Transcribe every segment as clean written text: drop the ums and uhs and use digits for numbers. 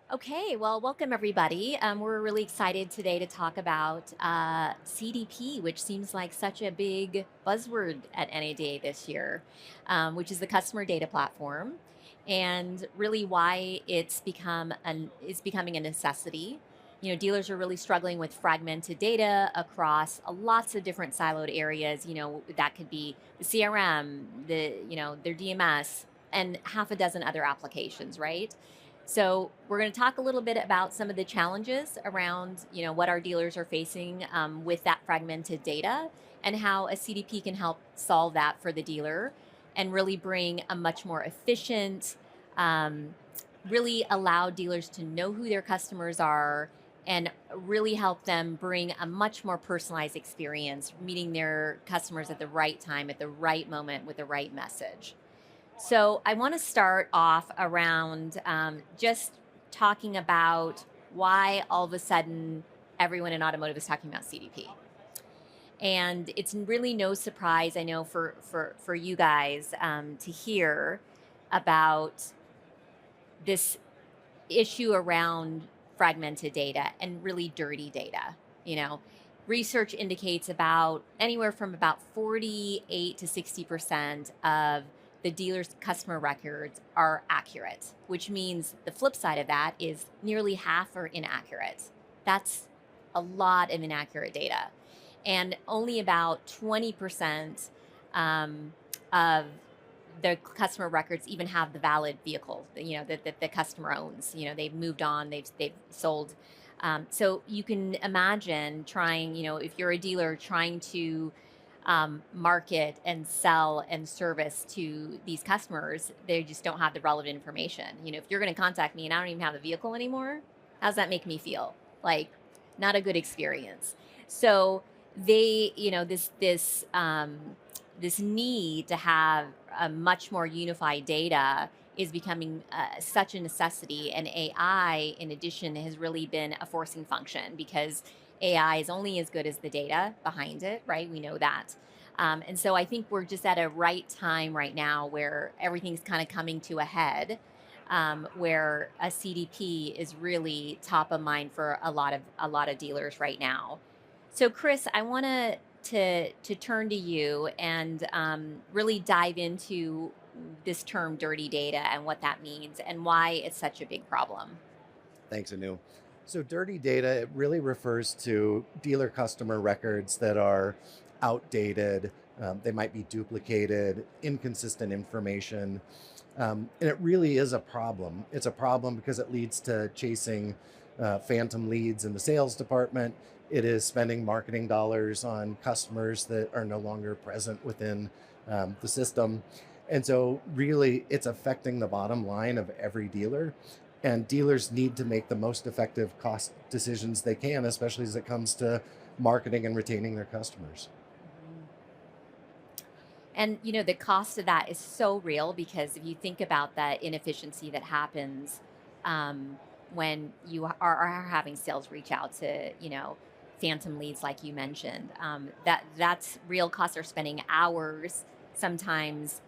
Okay, well, welcome everybody. We're really excited today to talk about CDP, which seems like such a big buzzword at NADA this year, which is the customer data platform, and really why it's becoming a necessity. You know, dealers are really struggling with fragmented data across lots of different siloed areas. You know, that could be the CRM, their DMS, and half a dozen other applications, right? So we're going to talk a little bit about some of the challenges around, what our dealers are facing with that fragmented data and how a CDP can help solve that for the dealer and really bring a much more efficient, um, really allow dealers to know who their customers are and really help them bring a much more personalized experience, meeting their customers at the right time, at the right moment with the right message. So I want to start off around just talking about why all of a sudden everyone in automotive is talking about CDP. And it's really no surprise, I know, for you guys to hear about this issue around fragmented data and really dirty data. You know, research indicates about anywhere from about 48 to 60% of the dealer's customer records are accurate, which means the flip side of that is nearly half are inaccurate. That's a lot of inaccurate data. And only about 20% of the customer records even have the valid vehicle, that the customer owns. You know, they've moved on, they've sold. So you can imagine trying, if you're a dealer trying to market and sell and service to these customers, they just don't have the relevant information. You know, if you're going to contact me and I don't even have the vehicle anymore, how does that make me feel? Like, not a good experience. So they, this need to have a much more unified data is becoming such a necessity. And AI, in addition, has really been a forcing function because AI is only as good as the data behind it, right? We know that. And so I think we're just at a right time right now where everything's kind of coming to a head, where a CDP is really top of mind for a lot of dealers right now. So, Chris, I want to turn to you and really dive into this term dirty data and what that means and why it's such a big problem. Thanks, Anu. So, dirty data, it really refers to dealer customer records that are outdated. They might be duplicated, inconsistent information. And it really is a problem. It's a problem because it leads to chasing phantom leads in the sales department. It is spending marketing dollars on customers that are no longer present within the system. And so, really, it's affecting the bottom line of every dealer. And dealers need to make the most effective cost decisions they can, especially as it comes to marketing and retaining their customers. Mhm. And the cost of that is so real because if you think about that inefficiency that happens um, when you are having sales reach out to phantom leads like you mentioned, that's real costs. They're spending hours, sometimes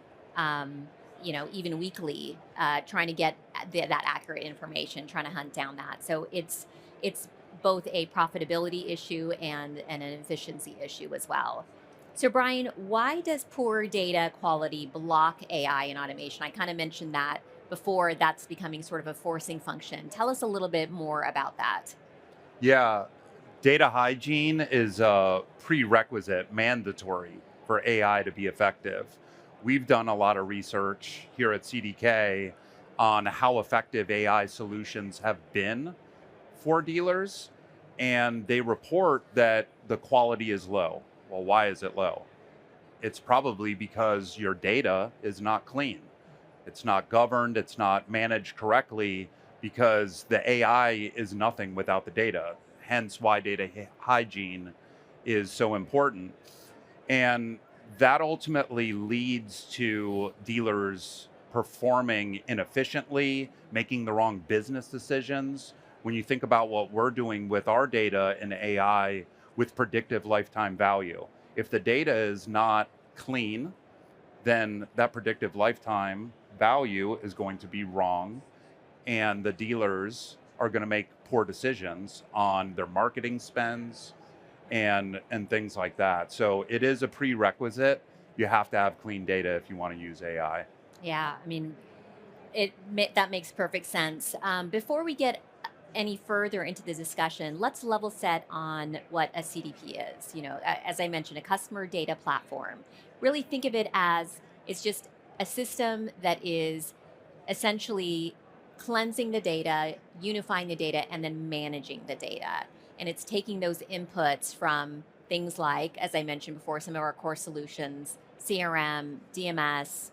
even weekly, trying to get that accurate information, trying to hunt down that. So it's both a profitability issue and an efficiency issue as well. So, Brian, why does poor data quality block AI and automation? I kind of mentioned that before, that's becoming sort of a forcing function. Tell us a little bit more about that. Yeah, data hygiene is a prerequisite, mandatory for AI to be effective. We've done a lot of research here at CDK on how effective AI solutions have been for dealers, and they report that the quality is low. Well, why is it low? It's probably because your data is not clean. It's not governed, it's not managed correctly because the AI is nothing without the data. Hence why hygiene is so important. And that ultimately leads to dealers performing inefficiently, making the wrong business decisions. When you think about what we're doing with our data and AI with predictive lifetime value, if the data is not clean, then that predictive lifetime value is going to be wrong. And the dealers are going to make poor decisions on their marketing spends and things like that. So it is a prerequisite. You have to have clean data if you want to use AI. Yeah, I mean, that makes perfect sense. Before we get any further into the discussion, let's level set on what a CDP is. As I mentioned, a customer data platform. Really think of it as it's just a system that is essentially cleansing the data, unifying the data, and then managing the data. And it's taking those inputs from things like, as I mentioned before, some of our core solutions, CRM, DMS,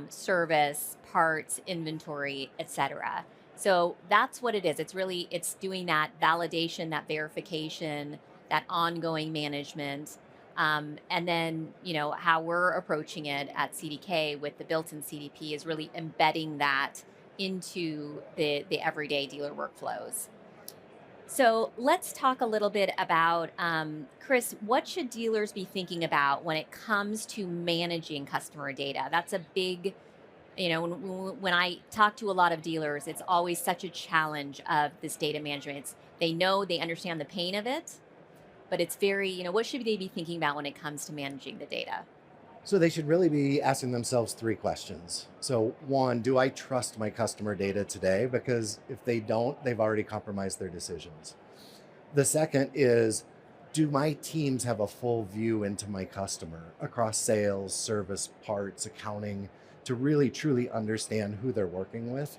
service, parts, inventory, etc. So that's what it is. It's doing that validation, that verification, that ongoing management. And then, how we're approaching it at CDK with the built-in CDP is really embedding that into the everyday dealer workflows. So let's talk a little bit about, Chris, what should dealers be thinking about when it comes to managing customer data? That's a big, when I talk to a lot of dealers, it's always such a challenge of this data management. They understand the pain of it, but it's very, what should they be thinking about when it comes to managing the data? So they should really be asking themselves three questions. So one, do I trust my customer data today? Because if they don't, they've already compromised their decisions. The second is, do my teams have a full view into my customer across sales, service, parts, accounting, to really truly understand who they're working with?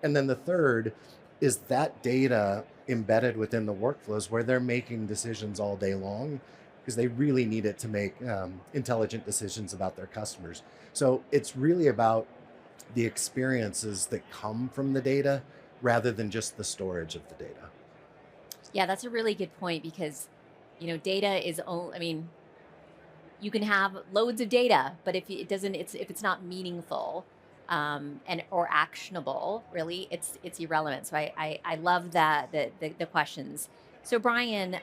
And then the third is that data embedded within the workflows where they're making decisions all day long because they really need it to make intelligent decisions about their customers. So it's really about the experiences that come from the data rather than just the storage of the data. Yeah, that's a really good point because, data I mean, you can have loads of data, but if it doesn't, if it's not meaningful, and or actionable, really, it's irrelevant. So I love that the questions. So Brian,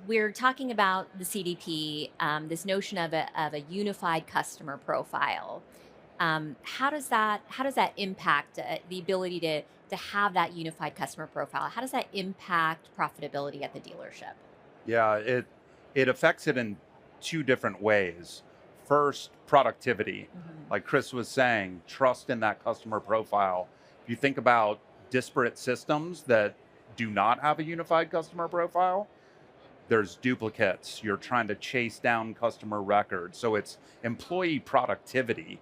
we're talking about the CDP, this notion of a unified customer profile. How does that impact the ability to have that unified customer profile? How does that impact profitability at the dealership? Yeah, it affects it in two different ways. First, productivity. Hmm. Like Chris was saying, trust in that customer profile. If you think about disparate systems that do not have a unified customer profile, there's duplicates. You're trying to chase down customer records. So it's employee productivity.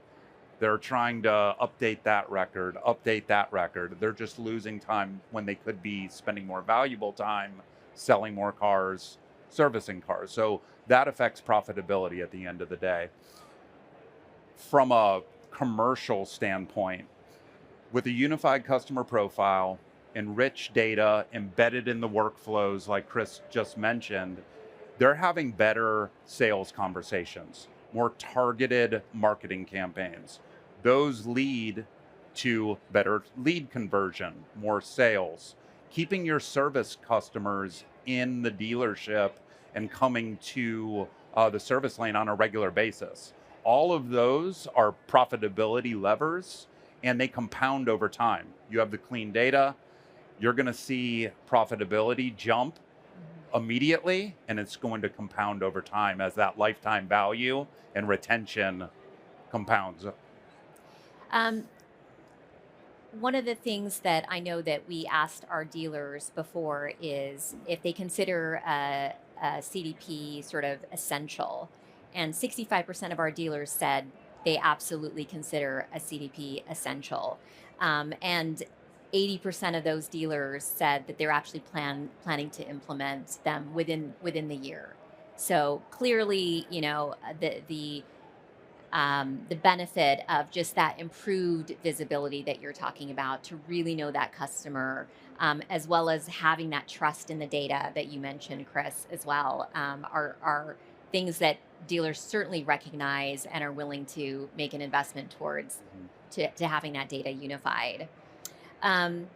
They're trying to update that record, update that record. They're just losing time when they could be spending more valuable time selling more cars, servicing cars. So that affects profitability at the end of the day. From a commercial standpoint, with a unified customer profile, enriched data embedded in the workflows, like Chris just mentioned, they're having better sales conversations, more targeted marketing campaigns. Those lead to better lead conversion, more sales, keeping your service customers in the dealership and coming to the service lane on a regular basis. All of those are profitability levers and they compound over time. You have the clean data, you're going to see profitability jump immediately, and it's going to compound over time as that lifetime value and retention compounds. Um, One of the things that I know that we asked our dealers before is if they consider a CDP sort of essential. And 65% of our dealers said they absolutely consider a CDP essential. And 80% of those dealers said that they're actually planning to implement them within the year. So clearly, the benefit of just that improved visibility that you're talking about to really know that customer, as well as having that trust in the data that you mentioned, Chris, as well, are things that dealers certainly recognize and are willing to make an investment towards Mhm. to having that data unified. Um,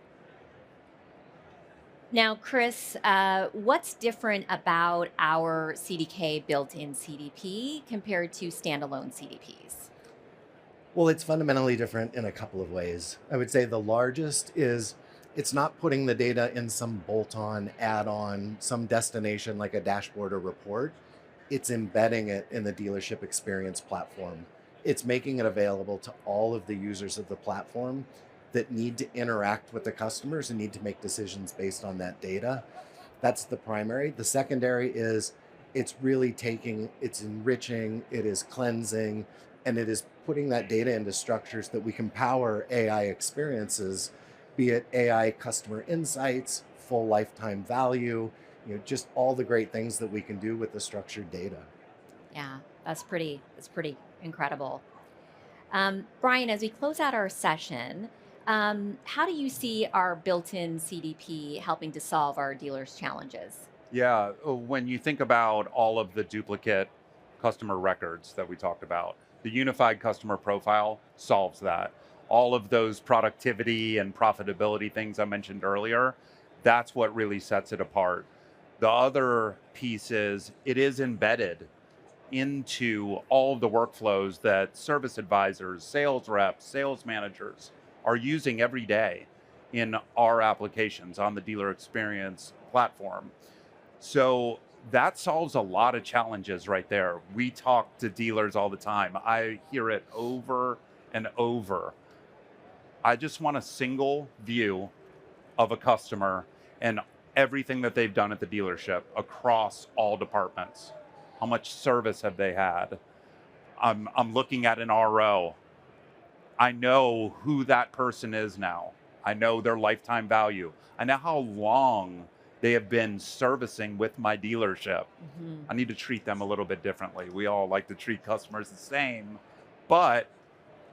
Now, Chris, what's different about our CDK built-in CDP compared to standalone CDPs? Well, it's fundamentally different in a couple of ways. I would say the largest is it's not putting the data in some bolt on, add on, some destination like a dashboard or report. It's embedding it in the dealership experience platform. It's making it available to all of the users of the platform that need to interact with the customers and need to make decisions based on that data. That's the primary. The secondary is it's really taking, it's enriching, it is cleansing, and it is putting that data into structures that we can power AI experiences, be it AI customer insights, full lifetime value, just all the great things that we can do with the structured data. Yeah, that's pretty incredible. Brian, as we close out our session, how do you see our built-in CDP helping to solve our dealers' challenges? Yeah, when you think about all of the duplicate customer records that we talked about, the unified customer profile solves that. All of those productivity and profitability things I mentioned earlier, that's what really sets it apart. The other piece is it is embedded into all of the workflows that service advisors, sales reps, sales managers are using every day in our applications on the dealer experience platform. So that solves a lot of challenges right there. We talk to dealers all the time. I hear it over and over. I just want a single view of a customer and everything that they've done at the dealership across all departments. How much service have they had? I'm looking at an RO. I know who that person is now. I know their lifetime value. I know how long they have been servicing with my dealership. Hmm. I need to treat them a little bit differently. We all like to treat customers the same, but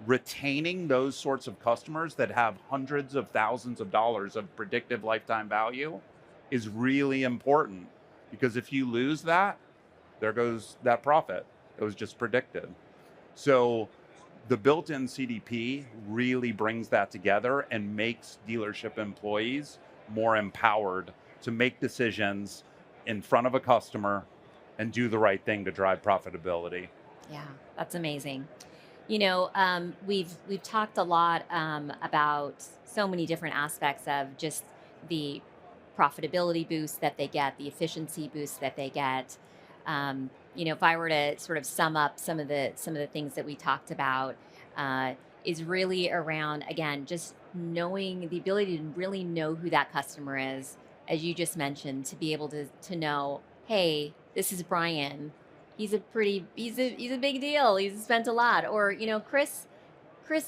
retaining those sorts of customers that have hundreds of thousands of dollars of predictive lifetime value is really important, because if you lose that, there goes that profit. It was just predicted. So the built-in CDP really brings that together and makes dealership employees more empowered to make decisions in front of a customer and do the right thing to drive profitability. Yeah, that's amazing. We've talked a lot about so many different aspects of just the profitability boost that they get, the efficiency boost that they get. If I were to sort of sum up some of the things that we talked about, uh, is really around again just knowing the ability to really know who that customer is, as you just mentioned, to be able to know, hey, this is Brian. He's a big deal. He's spent a lot. Or, Chris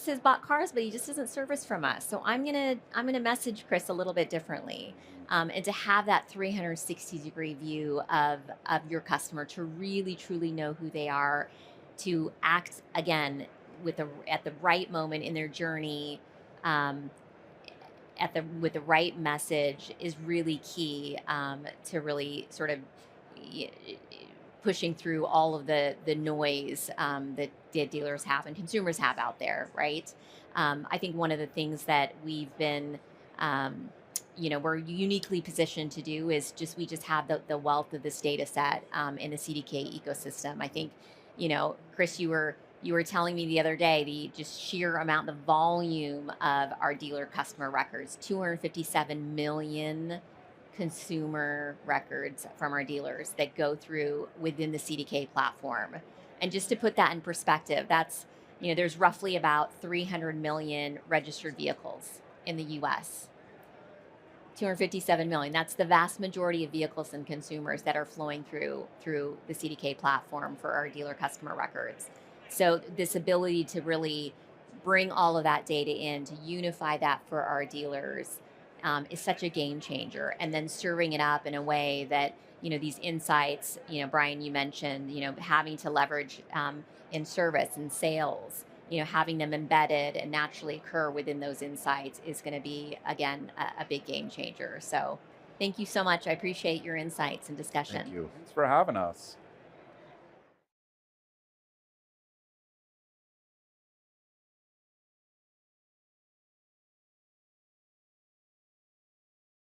has bought cars, but he just doesn't service from us. So I'm gonna message Chris a little bit differently, and to have that 360-degree view of your customer, to really truly know who they are, to act again at the right moment in their journey, um, at the with the right message is really key, to really sort of y- pushing through all of the noise, that dealers have and consumers have out there, right? I think one of the things that um, we're uniquely positioned to do is we just have the wealth of this data set, in the CDK ecosystem. I think, Chris, you were telling me the other day the just sheer amount, the volume of our dealer customer records, 257 million consumer records from our dealers that go through within the CDK platform. And just to put that in perspective, there's roughly about 300 million registered vehicles in the US. 257 million. That's the vast majority of vehicles and consumers that are flowing through the CDK platform for our dealer customer records. So this ability to really bring all of that data in, to unify that for our dealers, is such a game changer. And then serving it up in a way that, these insights, Brian, you mentioned, having to leverage, in service and sales, having them embedded and naturally occur within those insights is going to be, again, a big game changer. So thank you so much. I appreciate your insights and Thank discussion. you. Thanks for having us.